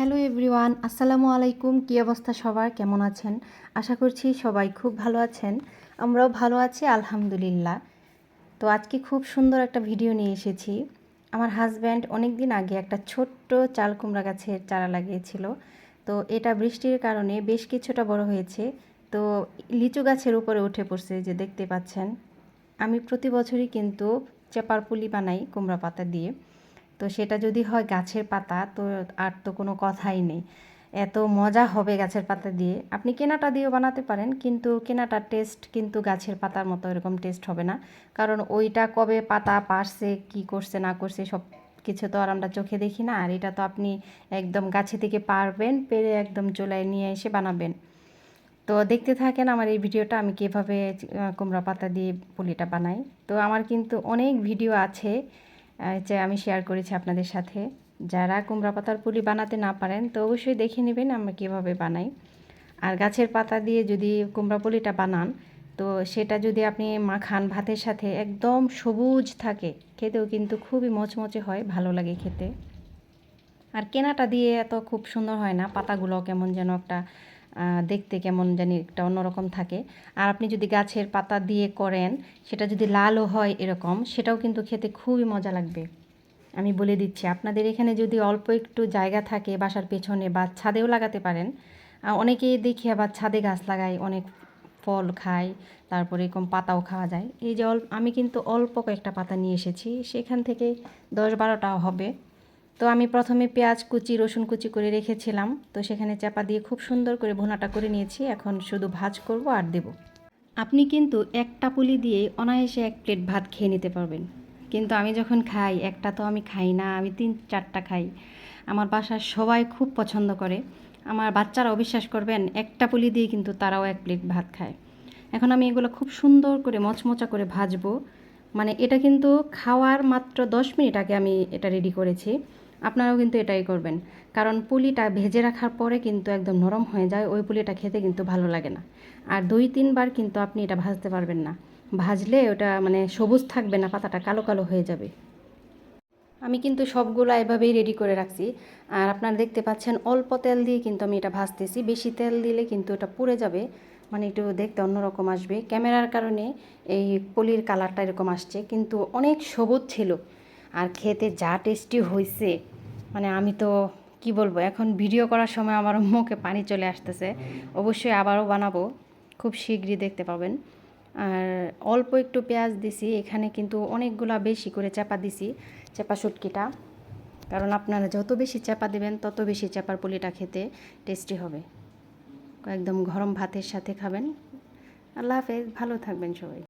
Hello everyone, আসসালামু আলাইকুম। কী অবস্থা সবার, কেমন আছেন? আশা করছি সবাই খুব ভালো আছেন। আমরাও ভালো আছি আলহামদুলিল্লাহ। তো আজকে খুব সুন্দর একটা ভিডিও নিয়ে এসেছি। আমার হাজব্যান্ড অনেক দিন আগে একটা ছোট্ট চাল কুমড়া গাছের চারা লাগিয়েছিল। তো এটা বৃষ্টির কারণে বেশ কিছুটা বড় হয়েছে। তো লিচু গাছের উপরে উঠে পড়ছে, যে দেখতে পাচ্ছেন। আমি প্রতি বছরই কিন্তু চেপার পুলি বানাই কুমড়া পাতা দিয়ে। তো সেটা যদি হয় গাছের পাতা, তো আর তো কোনো কথাই নেই। এত মজা হবে গাছের পাতা দিয়ে। আপনি কেনাটা দিয়েও বানাতে পারেন, কিন্তু কেনাটার টেস্ট কিন্তু গাছের পাতার মতো এরকম টেস্ট হবে না। কারণ ওইটা কবে পাতা পারছে, কি করছে না করছে, সব কিছু তো আর আমরা চোখে দেখি না। আর এটা তো আপনি একদম গাছে থেকে পারবেন, পেরে একদম চুলায় নিয়ে এসে বানাবেন। তো দেখতে থাকেন আমার এই ভিডিওটা, আমি কীভাবে কুমড়া পাতা দিয়ে পুলিটা বানাই। তো আমার কিন্তু অনেক ভিডিও আছে যে আমি শেয়ার করেছি আপনাদের সাথে। যারা কুমড়া পাতার পুলি বানাতে না পারেন, তো অবশ্যই দেখে নেবেন আমরা কীভাবে বানাই। আর গাছের পাতা দিয়ে যদি কুমড়া পুলিটা বানান, তো সেটা যদি আপনি মাখান ভাতের সাথে, একদম সবুজ থাকে, খেতেও কিন্তু খুবই মচমচে হয়, ভালো লাগে খেতে। আর কেনাটা দিয়ে এত খুব সুন্দর হয় না, পাতাগুলো কেমন যেন একটা দেখতে কেমন জানি একটা অন্যরকম থাকে। আর আপনি যদি গাছের পাতা দিয়ে করেন, সেটা যদি লালও হয় এরকম, সেটাও কিন্তু খেতে খুবই মজা লাগবে। আমি বলে দিচ্ছি, আপনাদের এখানে যদি অল্প একটু জায়গা থাকে বাসার পেছনে বা ছাদেও লাগাতে পারেন। অনেকেই দেখি আবার ছাদে গাছ লাগায়, অনেক ফল খায়, তারপরে এরকম পাতাও খাওয়া যায়। এই যে আমি কিন্তু অল্প কয়েকটা পাতা নিয়ে এসেছি, সেখান থেকে 10-12টা হবে। তো আমি প্রথমে পেঁয়াজ কুচি, রসুন কুচি করে রেখেছিলাম। তো সেখানে চাপা দিয়ে খুব সুন্দর করে ভুনাটা করে নিয়েছি। এখন শুধু ভাজ করব আর দেব। আপনি কিন্তু একটা পুলি দিয়ে অনায়াসে 1 প্লেট ভাত খেয়ে নিতে পারবেন। কিন্তু আমি যখন খাই, একটা তো আমি খাই না, আমি 3-4টা খাই। আমার বাসার সবাই খুব পছন্দ করে। আমার বাচ্চারা অবিশ্বাস করবেন, একটা পুলি দিয়ে কিন্তু তারাও 1 প্লেট ভাত খায়। এখন আমি এগুলো খুব সুন্দর করে মচমচা করে ভাজবো। মানে এটা কিন্তু খাওয়ার মাত্র 10 মিনিট আগে আমি এটা রেডি করেছি। আপনারাও কিন্তু এটাই করবেন, কারণ পুলিটা ভেজে রাখার পরে কিন্তু একদম নরম হয়ে যায়, ওই পুলিটা খেতে কিন্তু ভালো লাগে না। আর 2-3 বার কিন্তু আপনি এটা ভাজতে পারবেন না। ভাজলে ওটা মানে সবুজ থাকবে না, পাতাটা কালো কালো হয়ে যাবে। আমি কিন্তু সবগুলো এভাবেই রেডি করে রাখছি। আর আপনারা দেখতে পাচ্ছেন অল্প তেল দিয়ে কিন্তু আমি এটা ভাজতেছি। বেশি তেল দিলে কিন্তু এটা পুড়ে যাবে, মানে একটু দেখতে অন্যরকম আসবে। ক্যামেরার কারণে এই পলির কালারটা এরকম আসছে, কিন্তু অনেক সবুজ ছিল। আর খেতে যা টেস্টি হয়েছে, মানে আমি তো কি বলবো, এখন ভিডিও করার সময় আমার মুখে পানি চলে আসতেছে। অবশ্যই আবারও বানাবো, খুব শীঘ্রই দেখতে পাবেন। আর অল্প একটু পেঁয়াজ দিছি এখানে, কিন্তু অনেকগুলা বেশি করে চাপা দিছি, চাপা শুটকিটা। কারণ আপনারা যত বেশি চাপা দেবেন, তত বেশি চাপার পুলিটা খেতে টেস্টি হবে। একদম গরম ভাতের সাথে খাবেন। আল্লাহ হাফেজ, ভালো থাকবেন সবাই।